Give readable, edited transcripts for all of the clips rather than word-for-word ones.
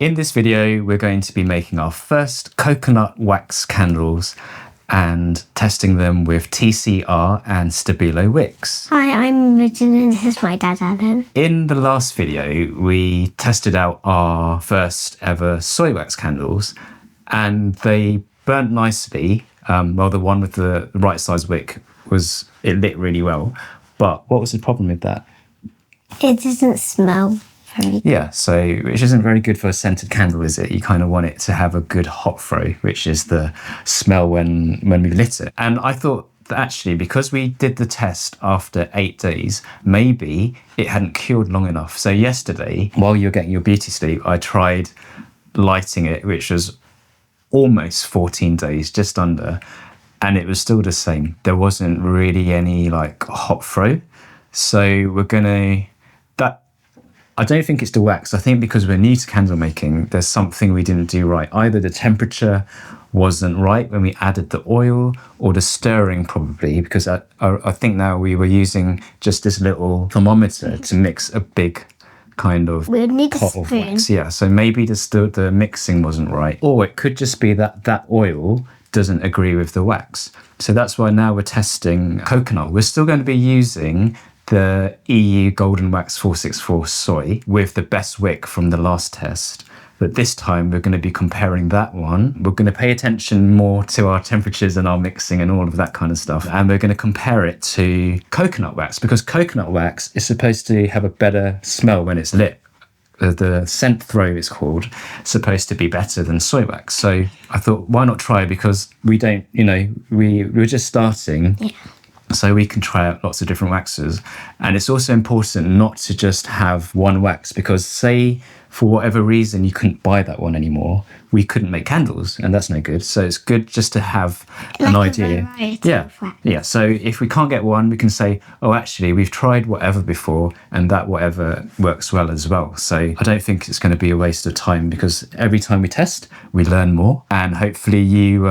In this video, we're going to be making our first coconut wax candles and testing them with TCR and Stabilo wicks. Hi, I'm Imogen and this is my dad, Alan. In the last video, we tested out our first ever soy wax candles and they burnt nicely. Well, the one with the right size wick it lit really well. But what was the problem with that? It doesn't smell very good. Yeah, so which isn't very good for a scented candle, is it? You kind of want it to have a good hot throw, which is the smell when we lit it. And I thought that actually, because we did the test after 8 days, maybe it hadn't cured long enough. So yesterday, while you were getting your beauty sleep, I tried lighting it, which was almost 14 days, just under, and it was still the same. There wasn't really any like hot throw. So I don't think it's the wax. I think because we're new to candle making, there's something we didn't do right. Either the temperature wasn't right when we added the oil, or the stirring probably, because I think now we were using just this little thermometer to mix a big kind of pot of wax. Yeah, so maybe the mixing wasn't right. Or it could just be that oil doesn't agree with the wax. So that's why now we're testing coconut. We're still going to be using the EU Goldenwax 464 soy with the best wick from the last test. But this time we're going to be comparing that one. We're going to pay attention more to our temperatures and our mixing and all of that kind of stuff. And we're going to compare it to coconut wax, because coconut wax is supposed to have a better smell when it's lit. The scent throw, it's called, supposed to be better than soy wax. So I thought, why not try? Because we don't, we're just starting. Yeah. So we can try out lots of different waxes. And it's also important not to just have one wax, because say for whatever reason you couldn't buy that one anymore, we couldn't make candles, and that's no good. So it's good just to have an idea. Yeah. So if we can't get one, we can say, oh, actually, we've tried whatever before, and that whatever works well as well. So I don't think it's going to be a waste of time, because every time we test, we learn more, and hopefully you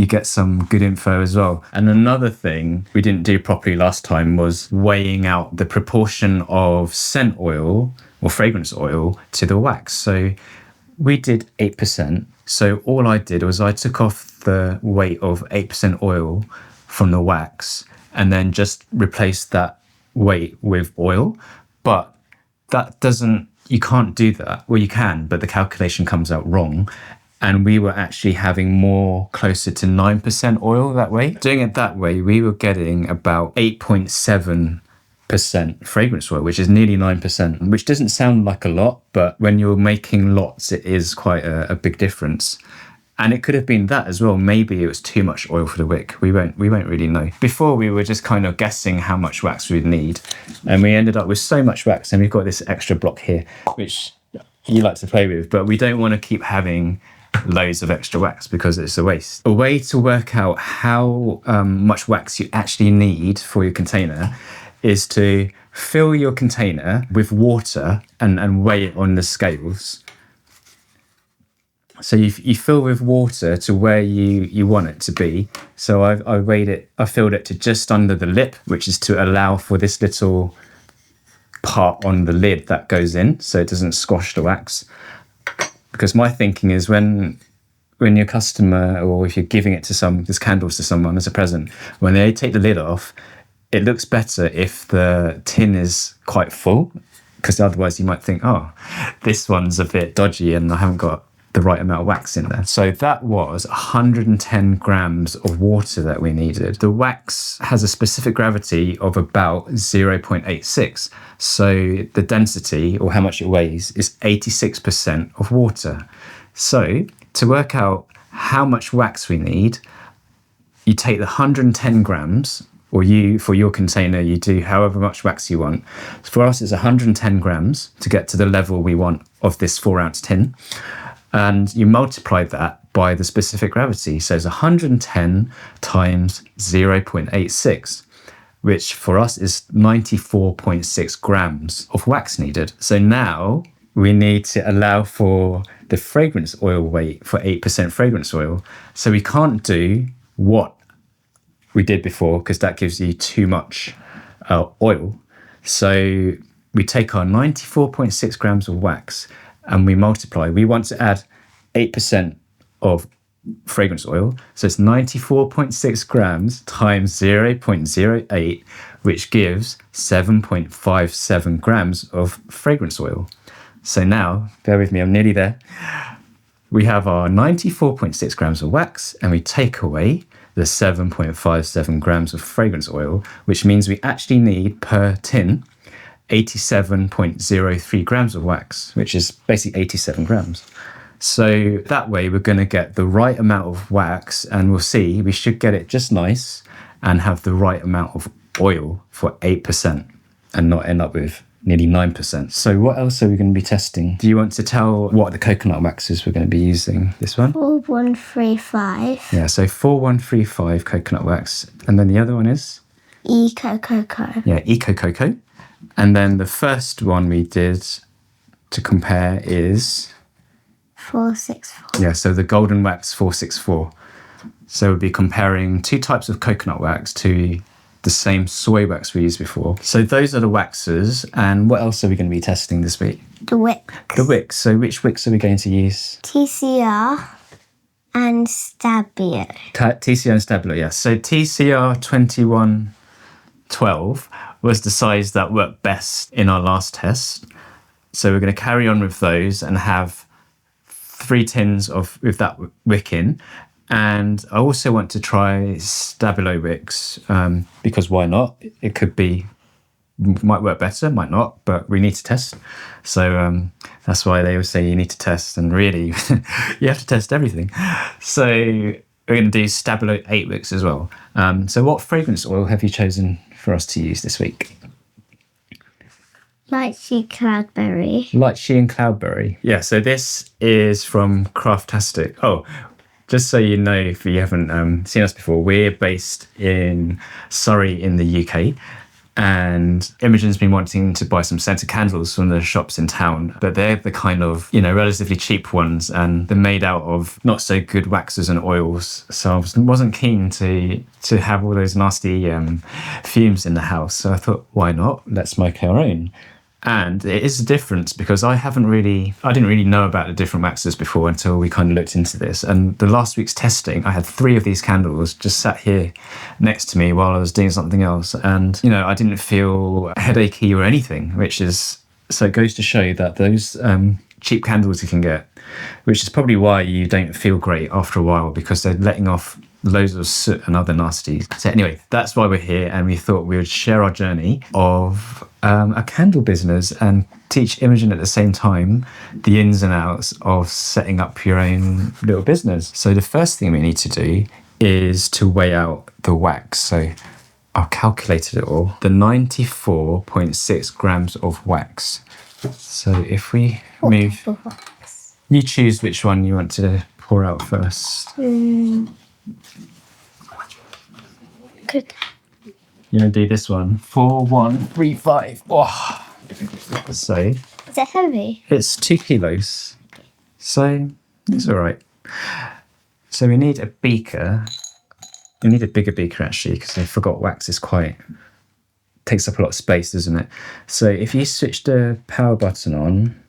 get some good info as well. And another thing we didn't do properly last time was weighing out the proportion of scent oil or fragrance oil to the wax. So we did 8%. So all I did was I took off the weight of 8% oil from the wax and then just replaced that weight with oil. But you can't do that. Well, you can, but the calculation comes out wrong. And we were actually having more closer to 9% oil that way. Doing it that way, we were getting about 8.7% fragrance oil, which is nearly 9%, which doesn't sound like a lot, but when you're making lots, it is quite a big difference. And it could have been that as well. Maybe it was too much oil for the wick. We won't really know. Before, we were just kind of guessing how much wax we'd need. And we ended up with so much wax, and we've got this extra block here, which you like to play with, but we don't want to keep having loads of extra wax because it's a waste. A way to work out how much wax you actually need for your container is to fill your container with water and weigh it on the scales. So you fill with water to where you want it to be. So I filled it to just under the lip, which is to allow for this little part on the lid that goes in so it doesn't squash the wax. Because my thinking is when your customer, or if you're giving it to this candles to someone as a present, when they take the lid off, it looks better if the tin is quite full, because otherwise you might think, oh, this one's a bit dodgy and I haven't got the right amount of wax in there. So that was 110 grams of water that we needed. The wax has a specific gravity of about 0.86. So the density, or how much it weighs, is 86% of water. So to work out how much wax we need, you take the 110 grams, or for your container, you do however much wax you want. For us, it's 110 grams to get to the level we want of this 4-ounce tin. And you multiply that by the specific gravity. So it's 110 times 0.86, which for us is 94.6 grams of wax needed. So now we need to allow for the fragrance oil weight for 8% fragrance oil. So we can't do what we did before, because that gives you too much oil. So we take our 94.6 grams of wax and we multiply. We want to add 8% of fragrance oil. So it's 94.6 grams times 0.08, which gives 7.57 grams of fragrance oil. So now, bear with me, I'm nearly there. We have our 94.6 grams of wax, and we take away the 7.57 grams of fragrance oil, which means we actually need per tin 87.03 grams of wax, which is basically 87 grams. So that way we're going to get the right amount of wax, and we'll see we should get it just nice and have the right amount of oil for 8% and not end up with nearly 9%. So what else are we going to be testing? Do you want to tell what the coconut waxes we're going to be using? This one? 4135. Yeah, so 4135 coconut wax. And then the other one is? Ecococo. Yeah, Ecococo. And then the first one we did to compare is? 464. Yeah, so the Goldenwax 464. So we'll be comparing two types of coconut wax to the same soy wax we used before. So those are the waxes. And what else are we going to be testing this week? The wicks. The wicks. So which wicks are we going to use? TCR and Stabilo. TCR and Stabilo, yeah. So TCR 2112 was the size that worked best in our last test. So we're going to carry on with those and have 3 tins with that wick in. And I also want to try Stabilo wicks because why not? It could be, might work better, might not, but we need to test. So that's why they always say you need to test, and really you have to test everything. So we're going to do Stabilo 8 wicks as well. So what fragrance oil have you chosen for us to use this week? Lychee Cloudberry. Lychee and Cloudberry. Yeah, so this is from Craftastic. Oh, just so you know, if you haven't seen us before, we're based in Surrey in the UK. And Imogen's been wanting to buy some scented candles from the shops in town, but they're the kind of, relatively cheap ones, and they're made out of not so good waxes and oils. So I wasn't keen to have all those nasty fumes in the house. So I thought, why not? Let's make our own. And it is a difference because I didn't really know about the different waxes before until we kind of looked into this. And the last week's testing, I had 3 of these candles just sat here next to me while I was doing something else. And, I didn't feel headachy or anything, so it goes to show that those cheap candles you can get, which is probably why you don't feel great after a while, because they're letting off loads of soot and other nasties. So anyway, that's why we're here, and we thought we would share our journey of a candle business and teach Imogen at the same time the ins and outs of setting up your own little business. So the first thing we need to do is to weigh out the wax. So I've calculated it all. The 94.6 grams of wax. So if we move, you choose which one you want to pour out first. Good. You're going to do this one. 4135. Oh. So Is it heavy? it's 2 kilos. So it's all right. So we need a beaker. We need a bigger beaker actually, because I forgot wax is takes up a lot of space, doesn't it? So if you switch the power button on,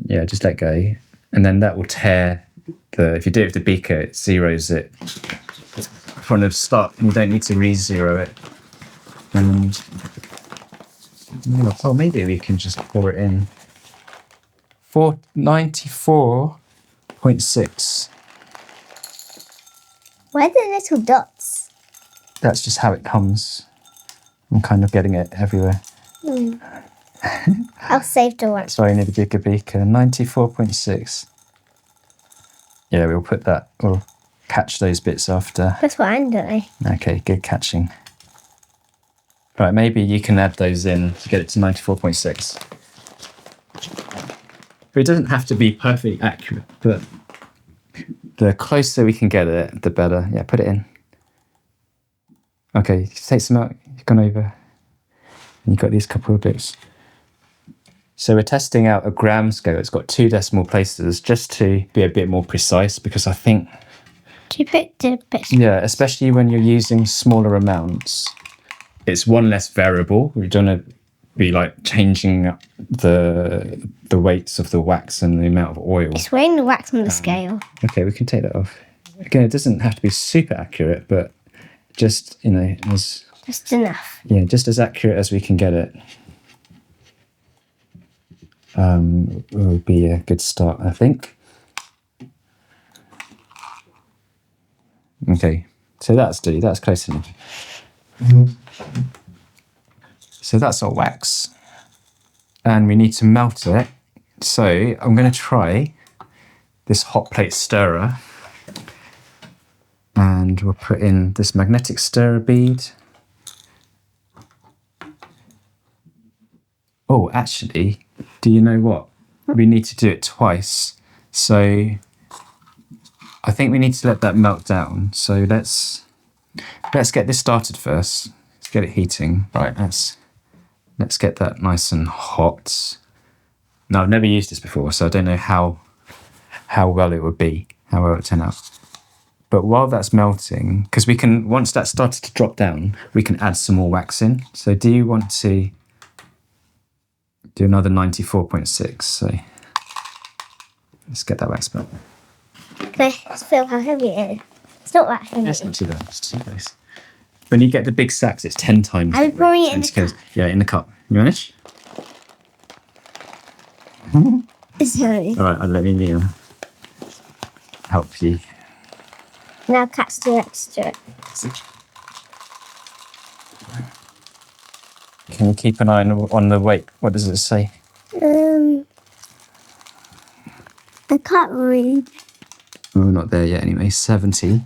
yeah, just let go. And then that will tear if you do it with the beaker, it zeroes it from the start, and you don't need to re-zero it. And maybe we can just pour it in. 94.6. Where are the little dots? That's just how it comes. I'm kind of getting it everywhere. I'll save the one. Sorry, I need a bigger beaker. 94.6. Yeah, we'll catch those bits after. That's what I'm doing. Okay, good catching. Right, maybe you can add those in to get it to 94.6. But it doesn't have to be perfectly accurate, but the closer we can get it, the better. Yeah, put it in. Okay, take some out. You've gone over. And you've got these couple of bits. So we're testing out a gram scale. It's got 2 decimal places just to be a bit more precise, because I think... Do you put the bits? Yeah, especially when you're using smaller amounts, it's one less variable. We don't want to be like changing up the weights of the wax and the amount of oil. It's weighing the wax on the scale. Okay, we can take that off. Again, it doesn't have to be super accurate, but just, you know, as Just enough. yeah, just as accurate as we can get it. Will be a good start, I think. Okay, so that's close enough. So that's our wax, and we need to melt it. So I'm going to try this hot plate stirrer, and we'll put in this magnetic stirrer bead. Oh, actually, do you know what? We need to do it twice. So I think we need to let that melt down. So let's get this started first. Let's get it heating. Right, let's get that nice and hot. Now, I've never used this before, so I don't know how well it would be, how well it would turn out. But while that's melting, because we can, once that started to drop down, we can add some more wax in. So do you want to do another 94.6? So let's get that wax melt. Can I feel how heavy it is? It's not that heavy. That's not too bad. It's too close. When you get the big sacks, it's 10 times. Are we pouring it in the cup? Yeah, in the cup. You want It's heavy. All right, let me help you. Now catch the extra. Can you keep an eye on the weight? What does it say? I can't read. Oh, we're not there yet anyway. 70.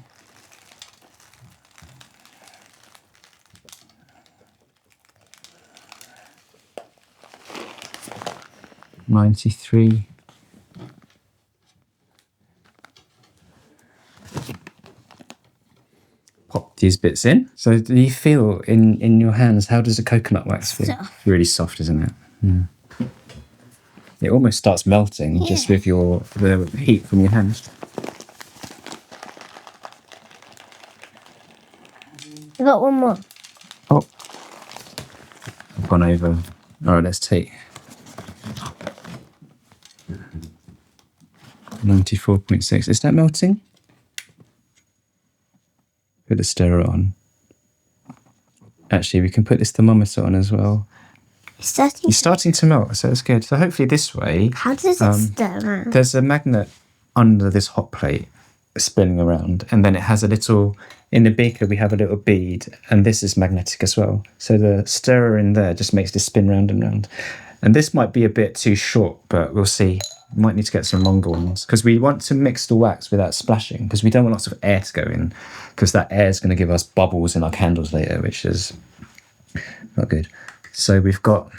$93. Pop these bits in. So do you feel in your hands, how does the coconut wax feel? Soft. Really soft, isn't it? Mm. It almost starts melting just with the heat from your hands. I got one more. Oh, I've gone over. All right, let's take 94.6. Is that melting? Put the stirrer on. Actually, we can put this thermometer on as well. It's starting. It's starting to melt, so it's good. So hopefully this way, How does it stir around? there's a magnet under this hot plate spinning around, and then it has a little, in the beaker we have a little bead, and this is magnetic as well. So the stirrer in there just makes this spin round and round. And this might be a bit too short, but we'll see. We might need to get some longer ones, because we want to mix the wax without splashing, because we don't want lots of air to go in, because that air is going to give us bubbles in our candles later, which is not good. So we've got,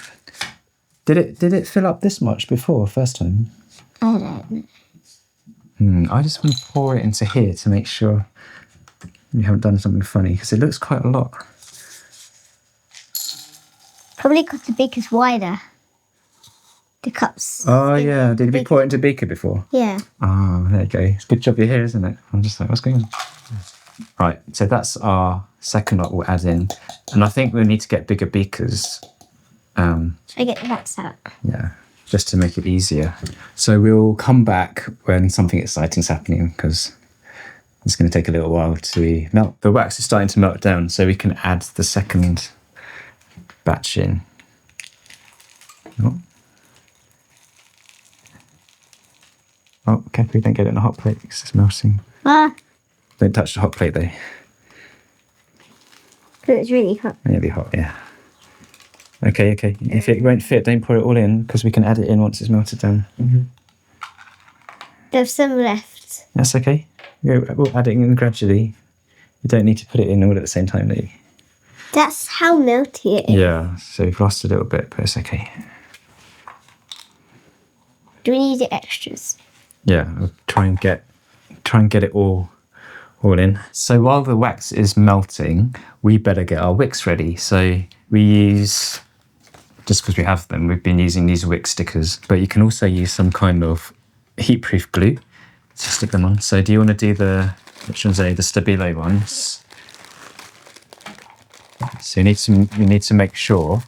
did it fill up this much before, first time? I don't know. I just want to pour it into here to make sure you haven't done something funny, because it looks quite a lot. Probably because the beaker's wider. The cups. Oh yeah, did we pour it into a beaker before? Yeah. Oh, there you go. It's a good job you're here, isn't it? I'm just like, what's going on? Right, so that's our second lot we'll add in. And I think we'll need to get bigger beakers. Should I get the wax out? Yeah, just to make it easier. So we'll come back when something exciting's happening, because it's going to take a little while to melt. The wax is starting to melt down, so we can add the second batch in. Oh, carefully, don't get it in a hot plate because it's melting. Don't touch the hot plate though. Because it's really hot. It'll be hot, yeah. Okay. If it won't fit, don't pour it all in, because we can add it in once it's melted down. There's some left. That's okay. We'll add it in gradually. You don't need to put it in all at the same time, do you? That's how melty it is. Yeah, so we've lost a little bit, but it's okay. Do we need the extras? Yeah, we'll try and get it all in. So while the wax is melting, we better get our wicks ready. So we use, just because we have them, we've been using these wick stickers, but you can also use some kind of heat-proof glue to stick them on. So do you want to do which ones are the Stabilo ones? So you need to make sure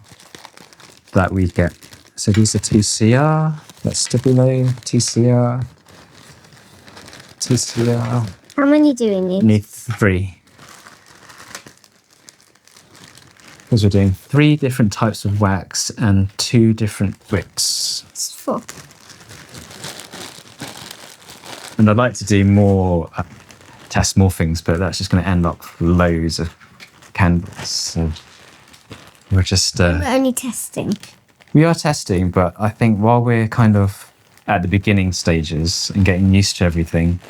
that we get. So these are 2CR, that's Stabilo, 2CR, 2CR. How many do we need? Need 3. Because we're doing 3 different types of wax and 2 different wicks. It's 4. And I'd like to do more, test more things, but that's just going to end up loads of candles. So we're just... We're only testing. We are testing, but I think while we're kind of at the beginning stages and getting used to everything,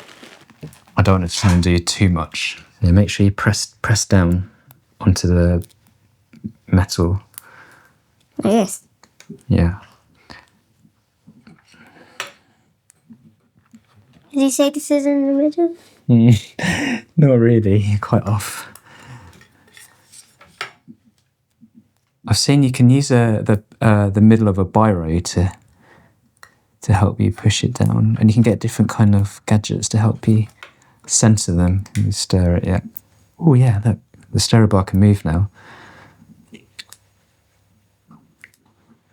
I don't want to try and do too much. Yeah, make sure you press down onto the metal. Yes. Yeah. Did you say this is in the middle? Not really, quite off. I've seen you can use the middle of a biro to help you push it down, and you can get different kind of gadgets to help you center them. You stir it, yeah. Oh yeah, look, the stirrer bar can move now,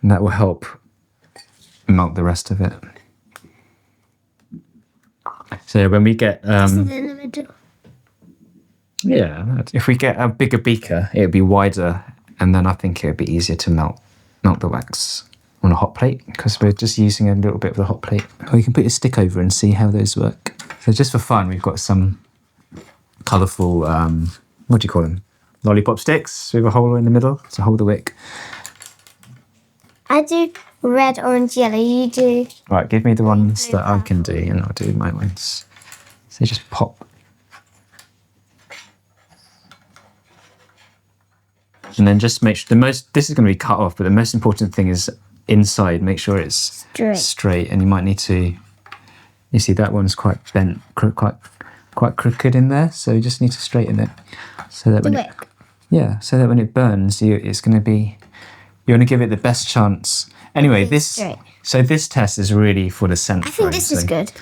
and that will help melt the rest of it. So when we get This is in the middle. yeah, if we get a bigger beaker, it would be wider, and then I think it would be easier to melt the wax on a hot plate, because we're just using a little bit of the hot plate. Or you can put your stick over and see how those work. So just for fun, we've got some colourful, what do you call them? Lollipop sticks with a hole in the middle to hold the wick. I do red, orange, yellow. You do... Right, give me the ones that I can do, and I'll do my ones. So just pop. And then just make sure this is going to be cut off, but the most important thing is inside, make sure it's straight. And you might need to, you see that one's quite bent, quite crooked in there. So you just need to straighten it. So that so that when it burns, it's going to be, you want to give it the best chance. Anyway, this test is really for the scent. I think this is good.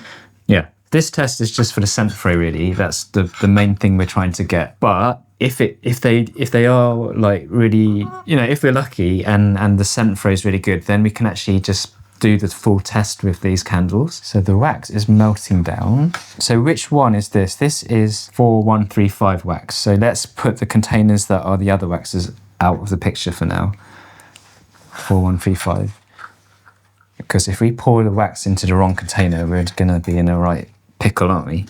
Yeah, this test is just for the scent fray, really. That's the main thing we're trying to get. But if they are like really, if we're lucky and the scent fray is really good, then we can actually just do the full test with these candles. So the wax is melting down. So which one is this? This is 4135 wax. So let's put the containers that are the other waxes out of the picture for now. 4135. Because if we pour the wax into the wrong container, we're going to be in a right pickle, aren't we?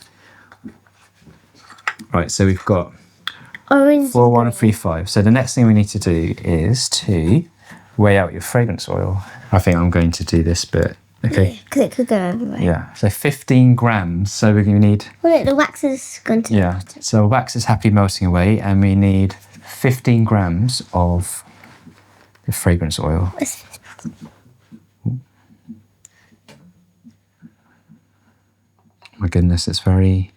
Right, so we've got 4135. So the next thing we need to do is to weigh out your fragrance oil. I think I'm going to do this bit. Okay. Because it could go everywhere. Yeah, so 15 grams. So we're going to need... Well, look, the wax is going to... Yeah, so wax is happy melting away, and we need 15 grams of the fragrance oil. My goodness, it's very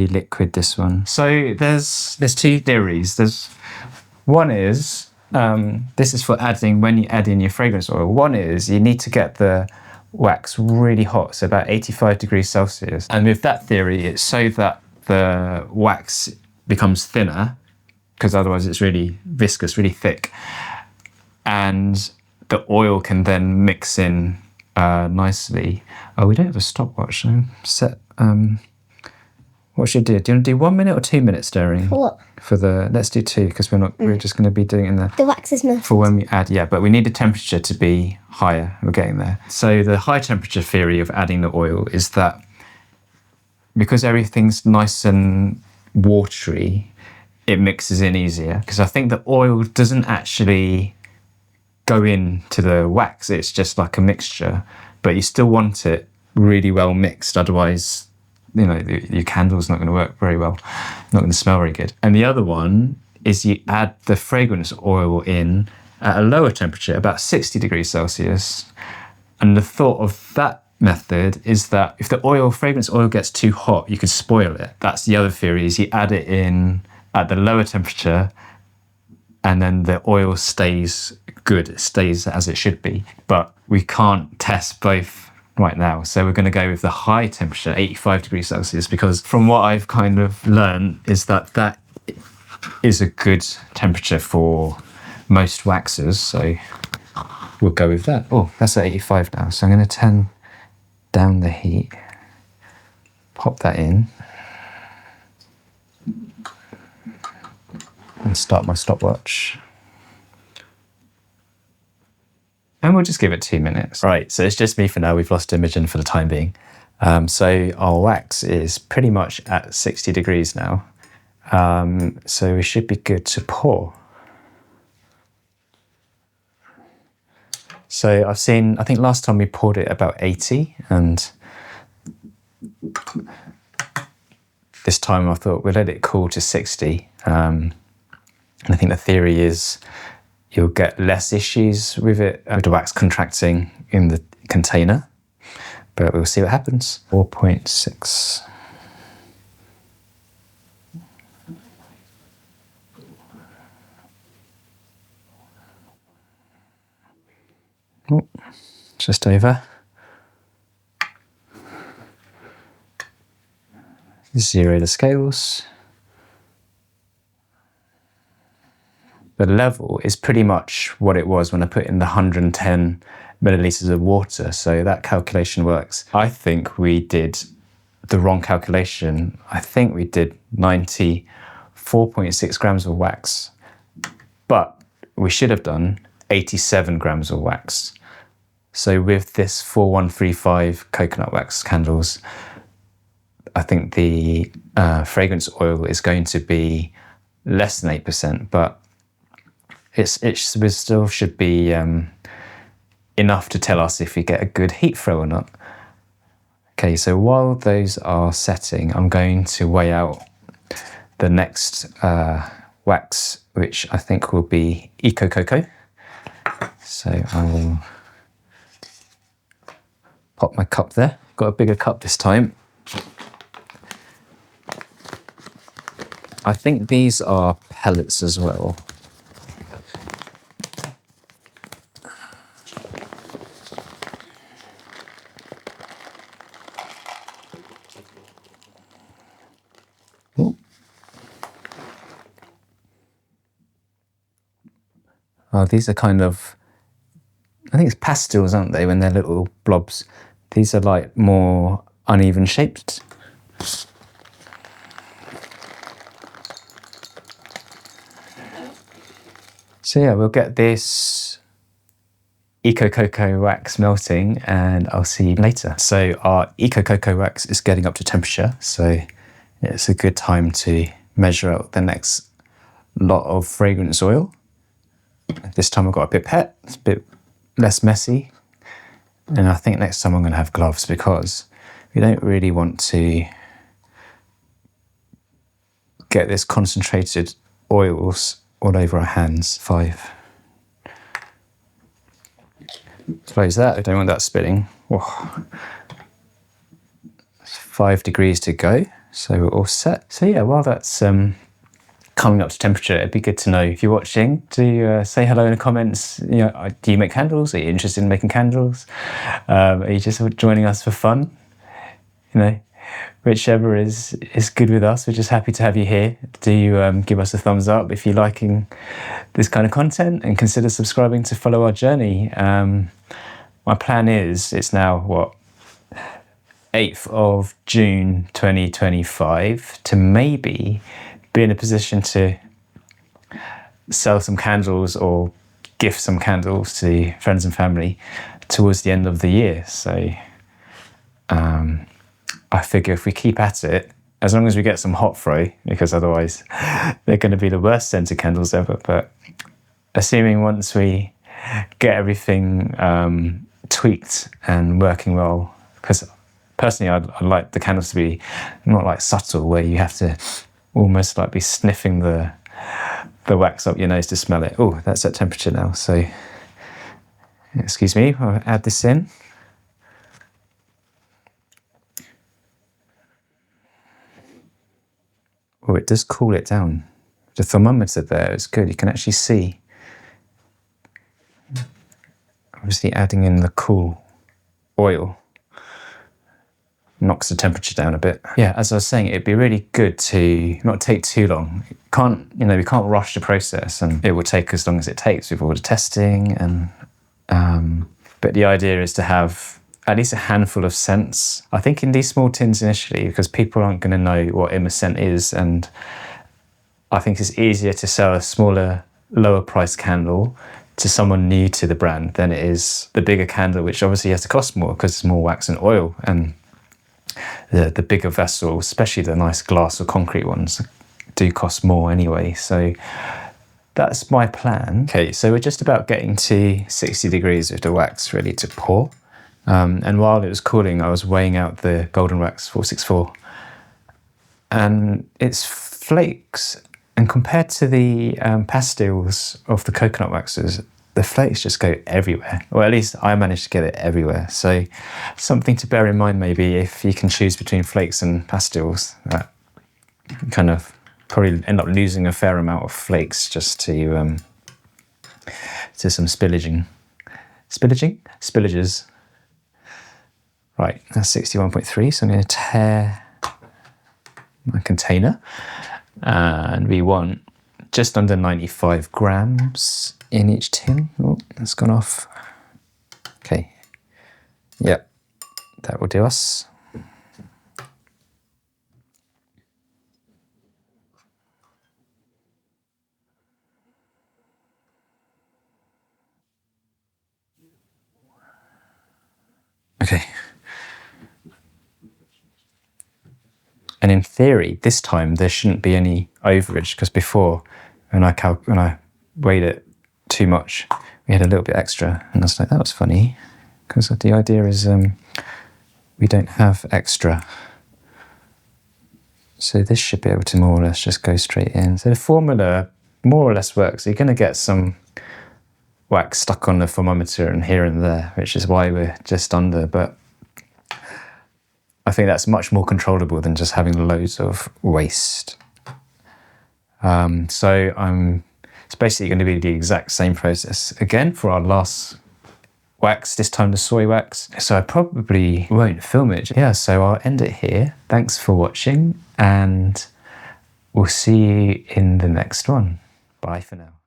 liquid, this one. So there's 2 theories. One is, this is for adding, when you add in your fragrance oil. One is you need to get the wax really hot, so about 85 degrees Celsius. And with that theory, it's so that the wax becomes thinner, because otherwise it's really viscous, really thick. And the oil can then mix in nicely. Oh, we don't have a stopwatch. So set. What should we do? Do you want to do 1 minute or 2 minutes stirring? For what? Let's do 2, because we're just going to be doing it in the wax is melted. For when we add, yeah, but we need the temperature to be higher. We're getting there. So the high temperature theory of adding the oil is that because everything's nice and watery, it mixes in easier. Because I think the oil doesn't actually go into the wax, it's just like a mixture, but you still want it really well mixed, otherwise your candle's not going to work very well, not going to smell very good. And the other one is you add the fragrance oil in at a lower temperature, about 60 degrees Celsius, and the thought of that method is that if the fragrance oil gets too hot, you could spoil it. That's the other theory, is you add it in at the lower temperature, and then the oil stays good, it stays as it should be. But we can't test both right now, so we're going to go with the high temperature, 85 degrees Celsius, because from what I've kind of learned is that is a good temperature for most waxes. So we'll go with that. Oh, that's at 85 now. So I'm going to turn down the heat, pop that in, and start my stopwatch. And we'll just give it 2 minutes. Right, so it's just me for now. We've lost Imogen for the time being. So our wax is pretty much at 60 degrees now. So we should be good to pour. So I think last time we poured it about 80, and this time I thought we'll let it cool to 60. And I think the theory is you'll get less issues with it, with the wax contracting in the container, but we'll see what happens. 4.6. Oh, just over. Zero the scales. The level is pretty much what it was when I put in the 110 millilitres of water, so that calculation works. I think we did the wrong calculation. I think we did 94.6 grams of wax, but we should have done 87 grams of wax. So with this 4135 coconut wax candles, I think the fragrance oil is going to be less than 8%, but it still should be enough to tell us if we get a good heat throw or not. Okay, so while those are setting, I'm going to weigh out the next wax, which I think will be Ecococo. So I will pop my cup there. Got a bigger cup this time. I think these are pellets as well. Oh, these are kind of, I think it's pastels, aren't they, when they're little blobs? These are like more uneven shaped. So yeah, we'll get this Ecococo wax melting and I'll see you later. So our Ecococo wax is getting up to temperature, so it's a good time to measure out the next lot of fragrance oil. This time I've got a pipette, it's a bit less messy. And I think next time I'm going to have gloves because we don't really want to get this concentrated oils all over our hands. 5. Close that, I don't want that spilling. Oh. 5 degrees to go, so we're all set. So yeah, while that's coming up to temperature, it'd be good to know if you're watching, to say hello in the comments. You know, do you make candles? Are you interested in making candles? Are you just joining us for fun? You know, whichever is good with us. We're just happy to have you here. Do give us a thumbs up if you're liking this kind of content, and consider subscribing to follow our journey. My plan is, it's now what, 8th of June 2025, to maybe be in a position to sell some candles or gift some candles to friends and family towards the end of the year. So I figure if we keep at it, as long as we get some hot throw, because otherwise they're going to be the worst scented candles ever. But assuming once we get everything tweaked and working well, because personally I'd like the candles to be not like subtle, where you have to almost like be sniffing the wax up your nose to smell it. Oh, that's at temperature now, so excuse me, I'll add this in. Oh, it does cool it down. The thermometer there is good, you can actually see. Obviously adding in the cool oil knocks the temperature down a bit. Yeah, as I was saying, it'd be really good to not take too long. We can't rush the process, and it will take as long as it takes with all the testing and But the idea is to have at least a handful of scents. I think in these small tins initially, because people aren't going to know what scent is, and I think it's easier to sell a smaller, lower price candle to someone new to the brand than it is the bigger candle, which obviously has to cost more because it's more wax and oil, and the bigger vessels, especially the nice glass or concrete ones, do cost more anyway. So that's my plan. Okay, so we're just about getting to 60 degrees with the wax ready to pour. And while it was cooling, I was weighing out the Goldenwax 464, and its flakes, and compared to the pastilles of the coconut waxes, the flakes just go everywhere. Or at least I managed to get it everywhere. So something to bear in mind maybe if you can choose between flakes and pastilles, that kind of probably end up losing a fair amount of flakes just to some spillages. Right, that's 61.3, so I'm going to tear my container, and we want just under 95 grams in each tin. Oh, that's gone off. Okay, yep, that will do us. Okay. And in theory, this time there shouldn't be any overage, because before, when I weighed it too much, we had a little bit extra, and I was like, that was funny, because the idea is we don't have extra. So this should be able to more or less just go straight in. So the formula more or less works. You're going to get some wax stuck on the thermometer and here and there, which is why we're just under, but I think that's much more controllable than just having loads of waste. So it's basically going to be the exact same process again for our last wax, this time the soy wax. So I probably won't film it. Yeah, so I'll end it here. Thanks for watching, and we'll see you in the next one. Bye for now.